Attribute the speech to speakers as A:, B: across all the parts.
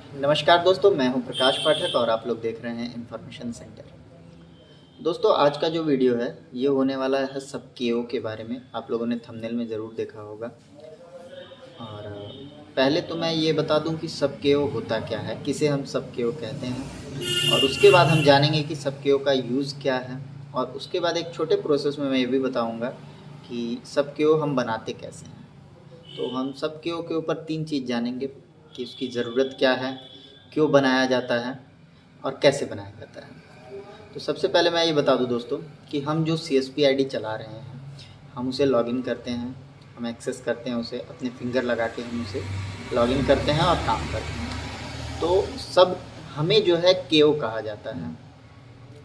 A: नमस्कार दोस्तों, मैं हूं प्रकाश पाठक और आप लोग देख रहे हैं इन्फॉर्मेशन सेंटर। दोस्तों, आज का जो वीडियो है ये होने वाला है सब केओ के बारे में। आप लोगों ने थंबनेल में ज़रूर देखा होगा। और पहले तो मैं ये बता दूं कि सब केओ होता क्या है, किसे हम सब केओ कहते हैं, और उसके बाद हम जानेंगे कि सब केओ का यूज़ क्या है। और उसके बाद एक छोटे प्रोसेस में मैं ये भी बताऊँगा कि सब केओ हम बनाते कैसे हैं। तो हम सब केओ के ऊपर 3 चीज़ जानेंगे कि उसकी ज़रूरत क्या है, क्यों बनाया जाता है और कैसे बनाया जाता है। तो सबसे पहले मैं ये बता दूं दोस्तों कि हम जो सीएसपी आईडी चला रहे हैं, हम उसे लॉगिन करते हैं, हम एक्सेस करते हैं उसे, अपने फिंगर लगा के हम उसे लॉगिन करते हैं और काम करते हैं। तो सब हमें जो है केओ कहा जाता है।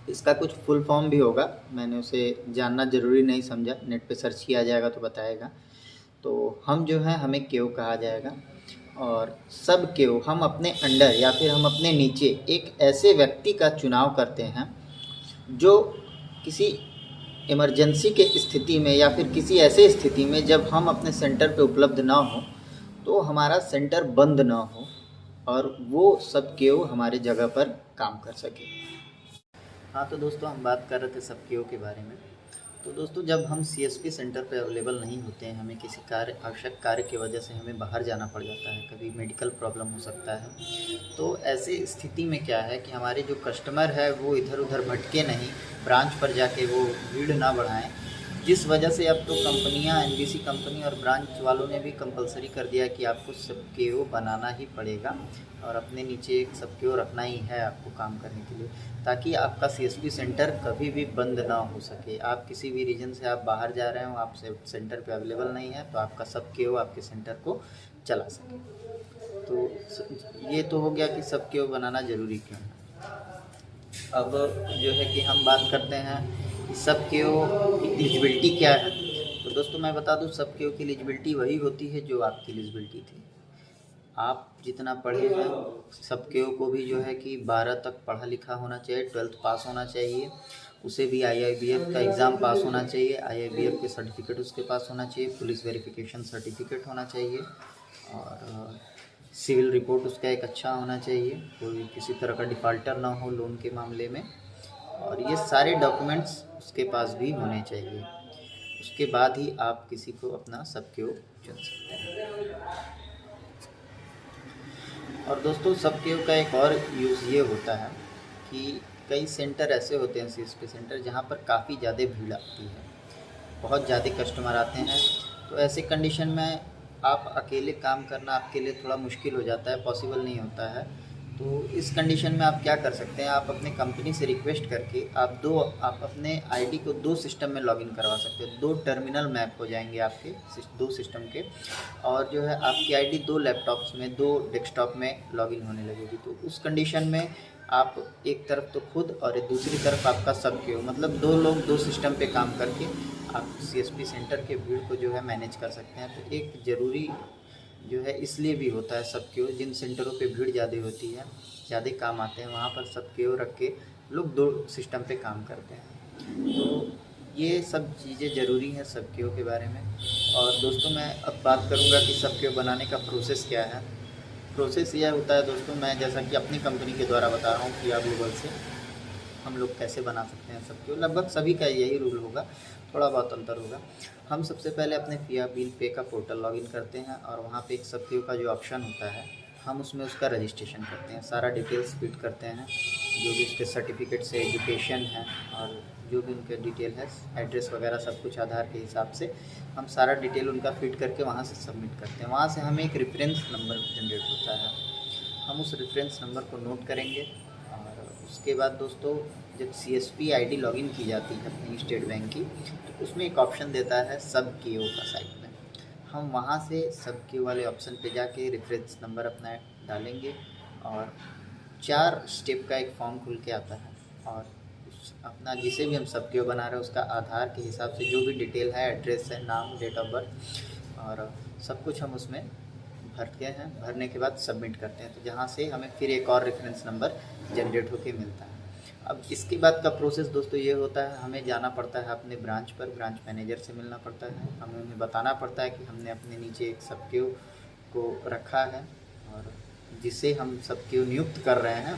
A: इसका कुछ फुल फॉर्म भी होगा, मैंने उसे जानना ज़रूरी नहीं समझा, नेट पे सर्च किया जाएगा तो बताएगा। तो हम जो है हमें केओ कहा जाएगा। और सब केओ हम अपने अंडर या फिर हम अपने नीचे एक ऐसे व्यक्ति का चुनाव करते हैं जो किसी इमरजेंसी के स्थिति में या फिर किसी ऐसे स्थिति में जब हम अपने सेंटर पे उपलब्ध ना हो, तो हमारा सेंटर बंद ना हो और वो सब केओ हमारे जगह पर काम कर सके। हाँ, तो दोस्तों हम बात कर रहे थे सब केओ के बारे में। तो दोस्तों, जब हम सीएसपी सेंटर पे अवेलेबल नहीं होते हैं, हमें किसी कार्य आवश्यक कार्य की वजह से हमें बाहर जाना पड़ जाता है, कभी मेडिकल प्रॉब्लम हो सकता है, तो ऐसी स्थिति में क्या है कि हमारे जो कस्टमर है वो इधर उधर भटके नहीं, ब्रांच पर जाके वो भीड़ ना बढ़ाएं। जिस वजह से अब तो कंपनियां, एनबीसी कंपनी और ब्रांच वालों ने भी कंपलसरी कर दिया कि आपको सब केओ बनाना ही पड़ेगा और अपने नीचे एक सब केओ रखना ही है आपको काम करने के लिए, ताकि आपका सीएसपी सेंटर कभी भी बंद ना हो सके। आप किसी भी रीजन से आप बाहर जा रहे हो, आप सेंटर पे अवेलेबल नहीं है, तो आपका सब केओ आपके सेंटर को चला सके। तो ये तो हो गया कि सब केओ बनाना ज़रूरी क्यों है। अब जो है कि हम बात करते हैं कि सब केओ की एलिजिबिलिटी क्या है। तो दोस्तों मैं बता दूं, सब केओ की एलिजिबिलिटी वही होती है जो आपकी एलिजिबिलिटी थी। आप जितना पढ़े हैं, सब केओ को भी जो है कि 12 तक पढ़ा लिखा होना चाहिए, 12th पास होना चाहिए, उसे भी आईआईबीएफ का एग्ज़ाम पास होना चाहिए, आईआईबीएफ के सर्टिफिकेट उसके पास होना चाहिए, पुलिस वेरिफिकेशन सर्टिफिकेट होना चाहिए, और सिविल रिपोर्ट उसका एक अच्छा होना चाहिए, कोई किसी तरह का डिफ़ाल्टर ना हो लोन के मामले में, और ये सारे डॉक्यूमेंट्स उसके पास भी होने चाहिए। उसके बाद ही आप किसी को अपना सब केओ चुन सकते हैं। और दोस्तों, सब केओ का एक और यूज़ ये होता है कि कई सेंटर ऐसे होते हैं सीएसपी सेंटर जहाँ पर काफ़ी ज़्यादा भीड़ आती है, बहुत ज़्यादा कस्टमर आते हैं। तो ऐसे कंडीशन में आप अकेले काम करना आपके लिए थोड़ा मुश्किल हो जाता है, पॉसिबल नहीं होता है। तो इस कंडीशन में आप क्या कर सकते हैं, आप अपने कंपनी से रिक्वेस्ट करके आप अपने आईडी को 2 सिस्टम में लॉगिन करवा सकते हो। 2 टर्मिनल मैप हो जाएंगे आपके 2 सिस्टम के, और जो है आपकी आईडी 2 लैपटॉप्स में, 2 डेस्कटॉप में लॉगिन होने लगेगी। तो उस कंडीशन में आप एक तरफ तो खुद और दूसरी तरफ आपका सब केओ, मतलब 2 लोग 2 सिस्टम पे काम करके आप सीएसपी सेंटर के भीड़ को जो है मैनेज कर सकते हैं। तो एक ज़रूरी जो है इसलिए भी होता है सब केओ, जिन सेंटरों पे भीड़ ज़्यादा होती है, ज़्यादा काम आते हैं, वहाँ पर सब केओ रख के लोग 2 सिस्टम पे काम करते हैं। तो ये सब चीज़ें ज़रूरी हैं सब केओ के बारे में। और दोस्तों, मैं अब बात करूँगा कि सब केओ बनाने का प्रोसेस क्या है। प्रोसेस यह होता है दोस्तों, मैं जैसा कि अपनी कंपनी के द्वारा बता रहा हूँ किया ग्लोबल से, हम लोग कैसे बना सकते हैं सब केओ। लगभग सभी का यही रूल होगा, थोड़ा बहुत अंतर होगा। हम सबसे पहले अपने फिया बिल पे का पोर्टल लॉगिन करते हैं, और वहाँ पे एक सब केओ का जो ऑप्शन होता है, हम उसमें उसका रजिस्ट्रेशन करते हैं, सारा डिटेल्स फिट करते हैं, जो भी उसके सर्टिफिकेट से एजुकेशन है और जो भी उनके डिटेल है, एड्रेस वगैरह सब कुछ आधार के हिसाब से हम सारा डिटेल उनका फिट करके वहाँ से सबमिट करते हैं। वहाँ से हमें एक रेफरेंस नंबर जनरेट होता है, हम उस रेफरेंस नंबर को नोट करेंगे। और उसके बाद दोस्तों, जब सीएसपी आईडी लॉगिन की जाती है अपनी स्टेट बैंक की, तो उसमें एक ऑप्शन देता है सब केओ का साइट में। हम वहाँ से सब केओ वाले ऑप्शन पे जाके रेफरेंस नंबर अपना डालेंगे, और 4 स्टेप का एक फॉर्म खुल के आता है, और अपना जिसे भी हम सब केओ बना रहे हैं उसका आधार के हिसाब से जो भी डिटेल है, एड्रेस है, नाम, डेट ऑफ बर्थ और सब कुछ हम उसमें भरते हैं। भरने के बाद सबमिट करते हैं, तो जहाँ से हमें फिर एक और रेफरेंस नंबर जनरेट होके मिलता है। अब इसके बाद का प्रोसेस दोस्तों ये होता है, हमें जाना पड़ता है अपने ब्रांच पर, ब्रांच मैनेजर से मिलना पड़ता है, हमें उन्हें बताना पड़ता है कि हमने अपने नीचे एक सब केओ को रखा है और जिसे हम सबके नियुक्त कर रहे हैं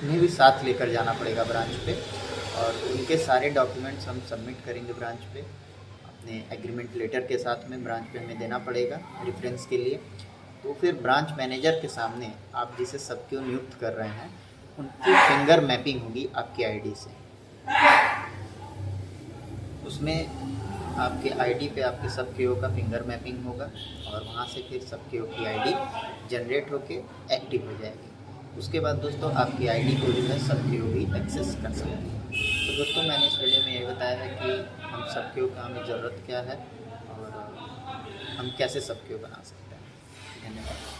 A: उन्हें भी साथ लेकर जाना पड़ेगा ब्रांच पे, और उनके सारे डॉक्यूमेंट्स हम सबमिट करेंगे ब्रांच पे अपने एग्रीमेंट लेटर के साथ में। ब्रांच पे हमें देना पड़ेगा रेफरेंस के लिए। तो फिर ब्रांच मैनेजर के सामने आप जिसे सबके नियुक्त कर रहे हैं उनकी फिंगर मैपिंग होगी आपकी आईडी से। उसमें आपके आईडी पे आपके सब केओ का फिंगर मैपिंग होगा और वहाँ से फिर सब केओ की आईडी जनरेट होके एक्टिव हो जाएगी। उसके बाद दोस्तों आपकी आईडी को जो है सब केओ भी एक्सेस कर सकते हैं। तो दोस्तों मैंने इस वीडियो में ये बताया है कि हम सब केओ का हमें ज़रूरत क्या है और हम कैसे सब केओ बना सकते हैं। धन्यवाद।